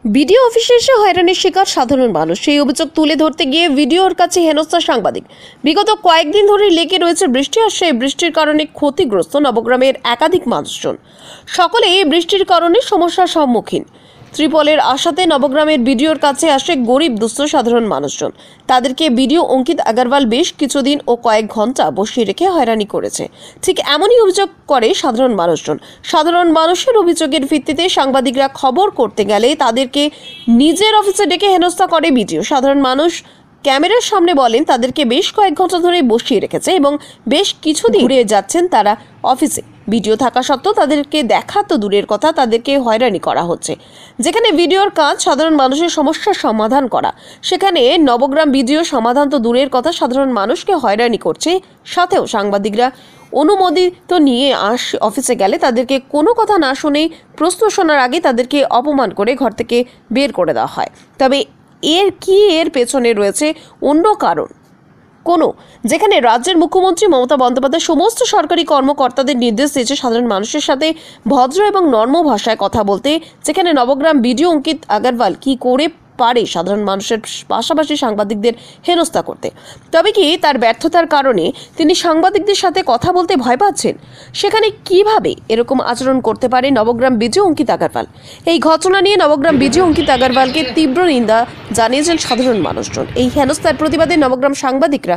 Video অফিসে এসে হয়রানির শিকার সাধারণ মানুষ। সেই অভিযোগ তুলে ধরতে গিয়ে ভিডিওর কাছে হেনস্থা সাংবাদিক। বিগত কয়েকদিন ধরে লেগে রয়েছে বৃষ্টি, আর সেই বৃষ্টির কারণে ক্ষতিগ্রস্ত নবগ্রামের একাধিক মানুষজন। সকলে এই বৃষ্টির কারণে সমস্যার সম্মুখীন। ত্রিপলের আশাতে নবগ্রামের ভিডিওর কাছে আসে গরিব দুস্থ সাধারণ মানুষজন। তাদেরকে ভিডিও অঙ্কিত আগরওয়াল বেশ কিছুদিন ও কয়েক ঘন্টা বসিয়ে রেখে হয়রানি করেছে। ঠিক এমনই অভিযোগ করে সাধারণ মানুষজন। সাধারণ মানুষের অভিযোগের ভিত্তিতে সাংবাদিকরা খবর করতে গেলে তাদেরকে নিজের অফিসে ডেকে হেনস্থা করে ভিডিও। সাধারণ মানুষ ক্যামেরার সামনে বলেন তাদেরকে বেশ কয়েক ঘন্টা ধরে বসিয়ে রেখেছে এবং বেশ কিছুদিন ঘুরে যাচ্ছেন তারা অফিসে। ভিডিও থাকা সত্ত্বেও তাদেরকে দেখা তো দূরের কথা, তাদেরকে হয়রানি করা হচ্ছে। যেখানে ভিডিওর কাজ সাধারণ মানুষের সমস্যার সমাধান করা, সেখানে নবগ্রাম ভিডিও সমাধান তো দূরের কথা, সাধারণ মানুষকে হয়রানি করছে। সাথেও সাংবাদিকরা অনুমোদিত নিয়ে অফিসে গেলে তাদেরকে কোনো কথা না শুনেই প্রশ্ন শোনার আগে তাদেরকে অপমান করে ঘর থেকে বের করে দেওয়া হয়। তবে এর পেছনে রয়েছে অন্য কারণ যেখানে রাজ্যের মুখ্যমন্ত্রী মমতা বন্দ্যোপাধ্যায় সমস্ত সরকারি কর্মকর্তাদের নির্দেশ দিয়েছে সাধারণ মানুষের সাথে ভদ্র এবং নর্ম ভাষায় কথা বলতে। যেখানে নবগ্রাম ভিডিও অঙ্কিত আগরওয়াল কি করে পারে সাধারণ মানুষের পাশাপাশি সাংবাদিকদের হেনস্থা করতে। তবে কি তার ব্যর্থতার কারণে তিনি সাংবাদিকদের সাথে কথা বলতে ভয় পাচ্ছেন? সেখানে কিভাবে এরকম আচরণ করতে পারে নবগ্রাম ভিডিও অঙ্কিত আগরওয়াল? এই ঘটনা নিয়ে নবগ্রাম ভিডিও অঙ্কিত আগরওয়ালকে তীব্র নিন্দা জানিয়েছেন সাধারণ মানুষজন। এই হেনস্থার প্রতিবাদে নবগ্রাম সাংবাদিকরা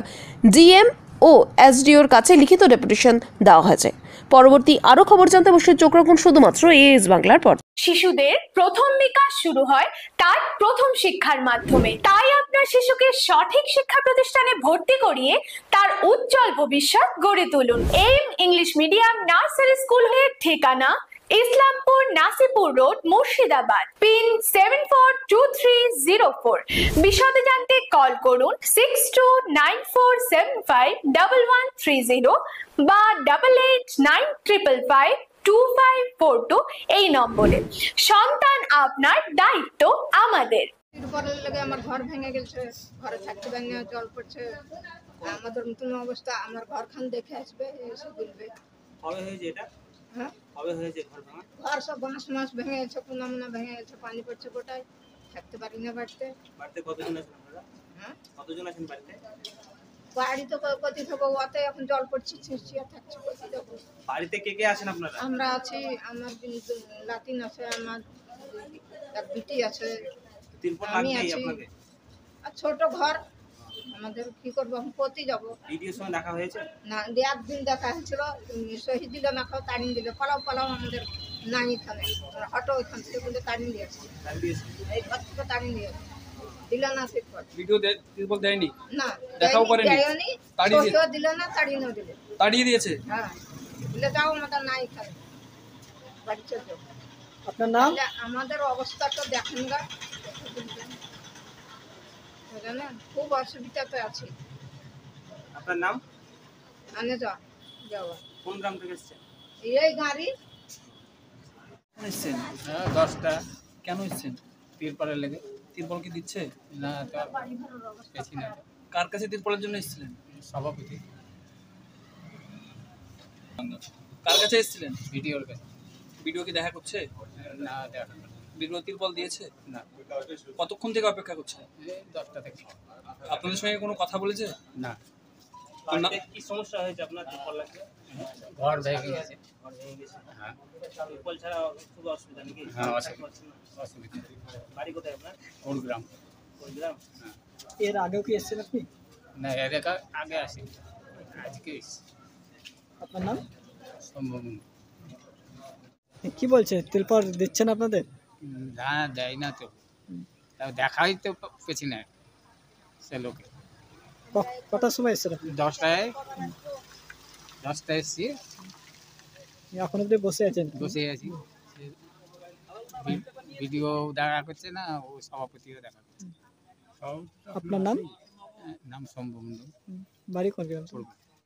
ডিএম ও এসডিওর কাছে লিখিত ডেপুটেশন দেওয়া হয়েছে। পরবর্তী আরো খবর জানতে অবশ্যই চোখ রাখুন শুধুমাত্র এএস বাংলার পর। শিশুদের প্রথম বিকাশ শুরু হয় তার প্রথম শিক্ষার মাধ্যমে। তাই আপনার শিশুকে সঠিক শিক্ষা প্রতিষ্ঠানে ভর্তি করিয়ে তার উজ্জ্বল ভবিষ্যৎ গড়ে তুলুন। M English medium nursery school এর ঠিকানা ইসলামপুর নাসিপুর রোড, মুর্শিদাবাদ। পিন 742304। বিশদে জানতে কল করুন 6294751130 বা 8895552542 এই নম্বরে। সন্তান আপনার, দায়িত্ব আমাদের। আমার ঘর ভেঙে গেছে, ঘরে থাকতে ভেঙে জল পড়ছে। আমাদের নতুন অবস্থা, আমার ঘর খান দেখে আসবে, এসে বলবে কবে হয়েছে এটা? হ্যাঁ, কবে হয়েছে ঘর ভাঙা? ঘর সব বাঁশ ভেঙে গেছে, কোনা ভেঙে গেছে, পানি পড়ছে গোটায়, থাকতে পারি না বাড়িতে। বাড়িতে কতজন আছেন আপনারা? হ্যাঁ, কতজন আছেন বাড়িতে? বাড়ি তো কতি থাকবো, অতে এখন জল পড়ছে, ছিঁচিয়া থাকছে, কতি দেবো। বাড়িতে কে কে আছেন আপনারা? আমরা আছি, আমার লাতিন আছে, আমার এক বিটি আছে, আমি আছি। আর ছোট ঘর আমাদের, কি করবো, আমি পতি যাবো। ভিডিওর সঙ্গে দেখা হয়েছে না? একদিন দেখা হয়েছিল, শহীদ দিল না, খাও তাড়িয়ে দিল, পালাও আমাদের নাই এখানে, হটো ওইখান থেকে বলে তাড়িয়ে দিয়েছে, এই ঘর থেকে তাড়িয়ে দিয়েছে, দিল না। ভিডিও ত্রিপল দেয়নি, না দেখাও করেনি, দিল না, তাড়িয়ে দিল, তাড়িয়ে দিয়েছে। হ্যাঁ, বলে যাও আমাদের নাই এখানে, বাড়ি চলে যাও। আপনার নাম? আমাদের অবস্থাটা দেখেন গা, জানেন খুব অসুবিধাতে আছি। আপনার নাম? আনে যাওয়া। কোন গ্রাম থেকে এসেছেন? এই গাড়ি এসছেন? হ্যাঁ, 10টা। কেন এসছেন? তিরপলের লেগে। তিরপল কি দিচ্ছে? না, পেছি না। কার কাছে তিরপলের জন্য এসেছিলেন? সভাপতি। কার কাছে এসেছিলেন? ভিডিওর কাছে। ভিডিও কি দেখা করছে? না, দেখা না। ভিডিও তিরপল দিয়েছে? না। কতক্ষণ থেকে অপেক্ষা করছে? 10টা থেকে। আপনাদের সঙ্গে কোনো কথা বলেছে? না। কি সমস্যা হয়েছে আপনার? তিরপল লাগবে? ঘর ভেঙে গেছে। ঘর ভেঙে গেছে। হ্যাঁ। তিরপল ছাড়া খুব অসুবিধা নাকি? হ্যাঁ, অসুবিধা। বাড়ি কোথায় আপনার? কোন গ্রাম? কোন গ্রাম? হ্যাঁ। এর আগেও কি এসেছেন আপনি? না, এর আগে আসি, আজকে এসেছি। আপনার নাম? সম্ভব কি বলছে, তিরপল দিচ্ছেন আপনাদের? না, দেয় না তো, তাও দেখাই তো পেছি না সে লোকে। কটার সময় এসেছেন আপনি? 10টায় এসেছি, এখন অব্দি বসে আছেন? বসে আছি। ভিডিও দেখা করছে না, ও সভাপতিও দেখা করছে। আপনার নাম? নাম সম্ভব বাড়ি কোন গ্রাম?